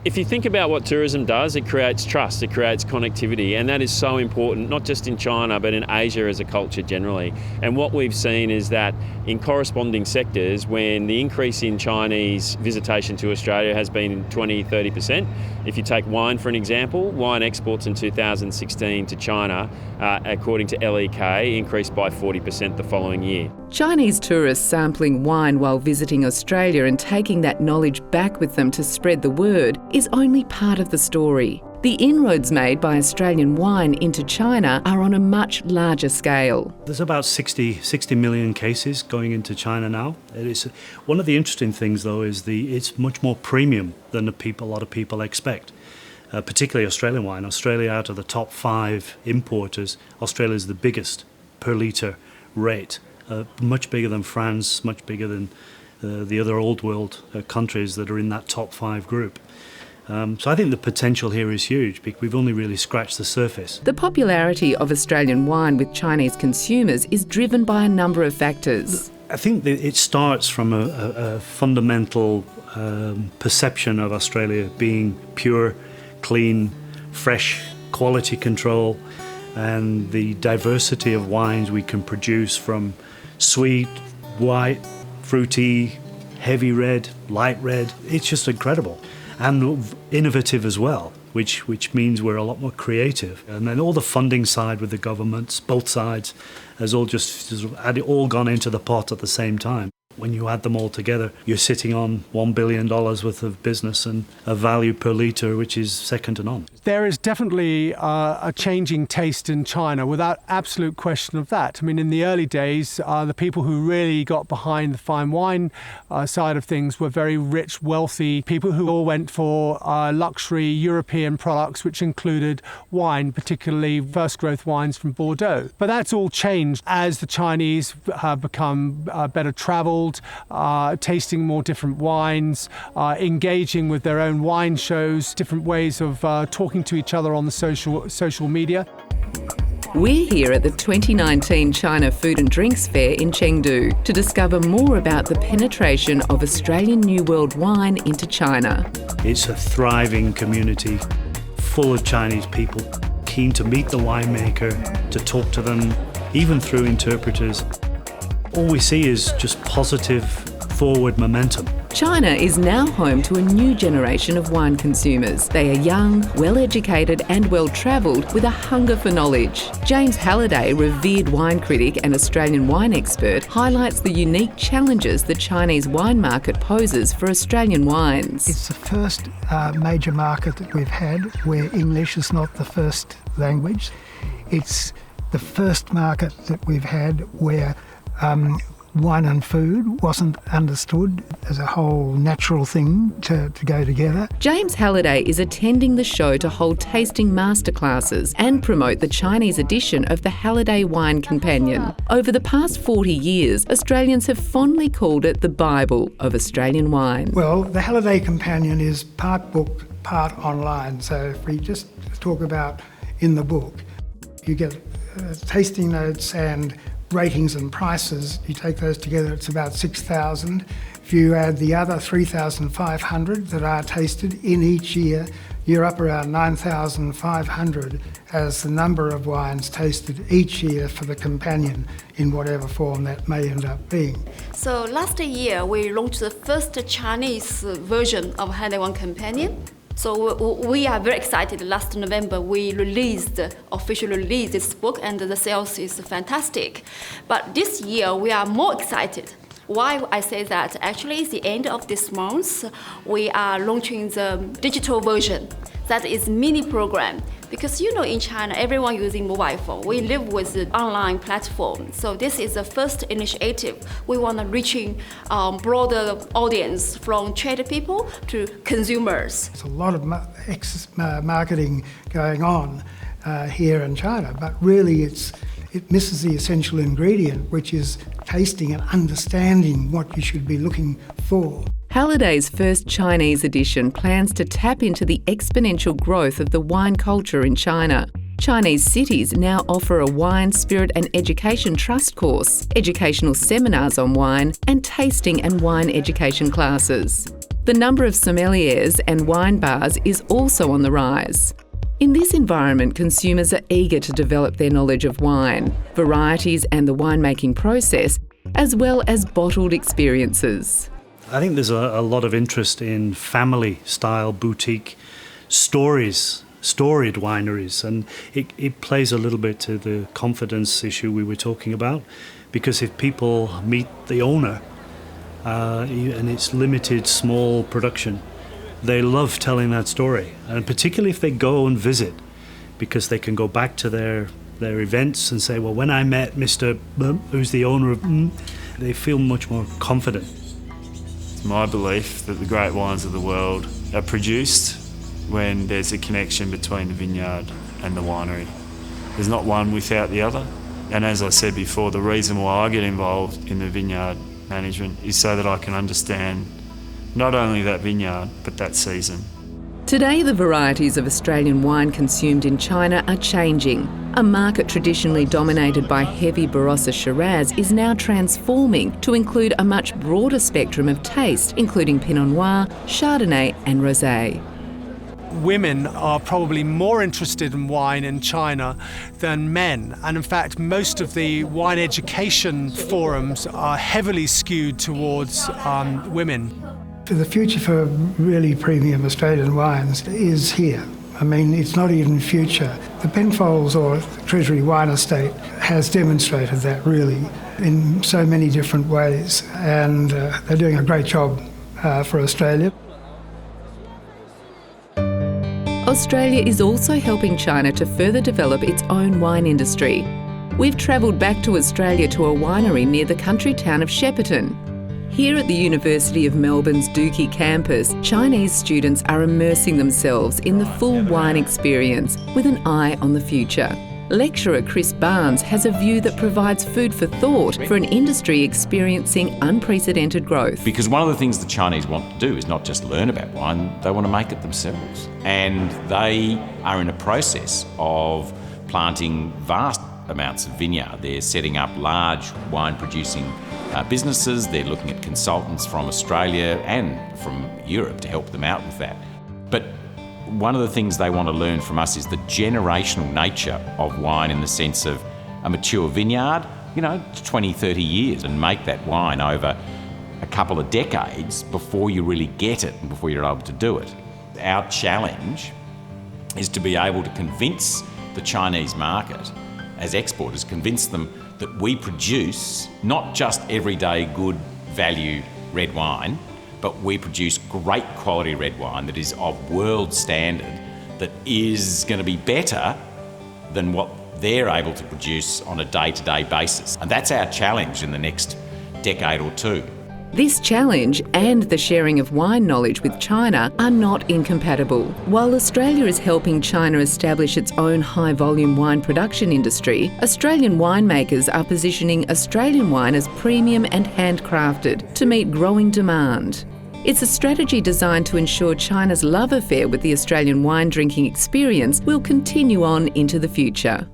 If you think about what tourism does, it creates trust, it creates connectivity, and that is so important, not just in China, but in Asia as a culture generally. And what we've seen is that in corresponding sectors, when the increase in Chinese visitation to Australia has been 20-30%, if you take wine for an example, wine exports in 2016 to China, according to LEK, increased by 40% the following year. Chinese tourists sampling wine while visiting Australia and taking that knowledge back with them to spread the word is only part of the story. The inroads made by Australian wine into China are on a much larger scale. There's about 60 million cases going into China now. One of the interesting things, though, is it's much more premium than a lot of people expect, particularly Australian wine. Australia, out of the top 5 importers, Australia is the biggest per litre rate, much bigger than France, much bigger than the other old world countries that are in that top 5 group. So I think the potential here is huge because we've only really scratched the surface. The popularity of Australian wine with Chinese consumers is driven by a number of factors. I think that it starts from a fundamental perception of Australia being pure, clean, fresh, quality control, and the diversity of wines we can produce from sweet, white, fruity, heavy red, light red. It's just incredible. And innovative as well, which means we're a lot more creative. And then all the funding side with the governments, both sides, has all gone into the pot at the same time. When you add them all together, you're sitting on $1 billion worth of business and a value per litre which is second to none. There is definitely a changing taste in China, without absolute question of that. I mean, in the early days, the people who really got behind the fine wine side of things were very rich, wealthy people who all went for luxury European products, which included wine, particularly first growth wines from Bordeaux. But that's all changed as the Chinese have become better travelled, tasting more different wines, engaging with their own wine shows, different ways of talking to each other on the social media. We're here at the 2019 China Food and Drinks Fair in Chengdu to discover more about the penetration of Australian New World wine into China. It's a thriving community full of Chinese people keen to meet the winemaker, to talk to them, even through interpreters. All we see is just positive forward momentum. China is now home to a new generation of wine consumers. They are young, well-educated and well-travelled with a hunger for knowledge. James Halliday, revered wine critic and Australian wine expert, highlights the unique challenges the Chinese wine market poses for Australian wines. It's the first major market that we've had where English is not the first language. It's the first market that we've had where wine and food wasn't understood as a whole natural thing to go together. James Halliday is attending the show to hold tasting masterclasses and promote the Chinese edition of the Halliday Wine Companion. Over the past 40 years, Australians have fondly called it the Bible of Australian wine. Well, the Halliday Companion is part book, part online. So if we just talk about in the book, you get tasting notes and ratings and prices. You take those together, it's about 6,000. If you add the other 3,500 that are tasted in each year, you're up around 9,500 as the number of wines tasted each year for the companion in whatever form that may end up being. So last year we launched the first Chinese version of Halliday Wine Companion. So we are very excited. Last November, we officially released this book, and the sales is fantastic. But this year, we are more excited. Why I say that? Actually, it's the end of this month. We are launching the digital version. That is mini program. Because in China, everyone using mobile phone. We live with the online platform. So this is the first initiative. We want to reaching broader audience from trade people to consumers. There's a lot of marketing going on here in China, but really it misses the essential ingredient, which is tasting and understanding what you should be looking for. Halliday's first Chinese edition plans to tap into the exponential growth of the wine culture in China. Chinese cities now offer a wine, spirit and education trust course, educational seminars on wine, and tasting and wine education classes. The number of sommeliers and wine bars is also on the rise. In this environment, consumers are eager to develop their knowledge of wine, varieties and the winemaking process, as well as bottled experiences. I think there's a lot of interest in family-style boutique storied wineries, and it plays a little bit to the confidence issue we were talking about, because if people meet the owner and it's limited, small production, they love telling that story, and particularly if they go and visit, because they can go back to their events and say, well, when I met Mr. who's the owner of they feel much more confident. It's my belief that the great wines of the world are produced when there's a connection between the vineyard and the winery. There's not one without the other. And as I said before, the reason why I get involved in the vineyard management is so that I can understand not only that vineyard, but that season. Today, the varieties of Australian wine consumed in China are changing. A market traditionally dominated by heavy Barossa Shiraz is now transforming to include a much broader spectrum of taste, including Pinot Noir, Chardonnay and Rosé. Women are probably more interested in wine in China than men, and in fact most of the wine education forums are heavily skewed towards women. The future for really premium Australian wines is here. I mean, it's not even future. The Penfolds or Treasury Wine Estate has demonstrated that really in so many different ways, and they're doing a great job for Australia. Australia is also helping China to further develop its own wine industry. We've travelled back to Australia to a winery near the country town of Shepparton. Here at the University of Melbourne's Dookie campus, Chinese students are immersing themselves in the full wine experience with an eye on the future. Lecturer Chris Barnes has a view that provides food for thought for an industry experiencing unprecedented growth. Because one of the things the Chinese want to do is not just learn about wine, they want to make it themselves. And they are in a process of planting vast amounts of vineyard. They're setting up large wine producing businesses. They're looking at consultants from Australia and from Europe to help them out with that. But one of the things they want to learn from us is the generational nature of wine, in the sense of a mature vineyard, 20, 30 years, and make that wine over a couple of decades before you really get it and before you're able to do it. Our challenge is to be able to convince the Chinese market as exporters, convince them that we produce not just everyday good value red wine, but we produce great quality red wine that is of world standard, that is going to be better than what they're able to produce on a day-to-day basis. And that's our challenge in the next decade or two. This challenge and the sharing of wine knowledge with China are not incompatible. While Australia is helping China establish its own high-volume wine production industry, Australian winemakers are positioning Australian wine as premium and handcrafted to meet growing demand. It's a strategy designed to ensure China's love affair with the Australian wine drinking experience will continue on into the future.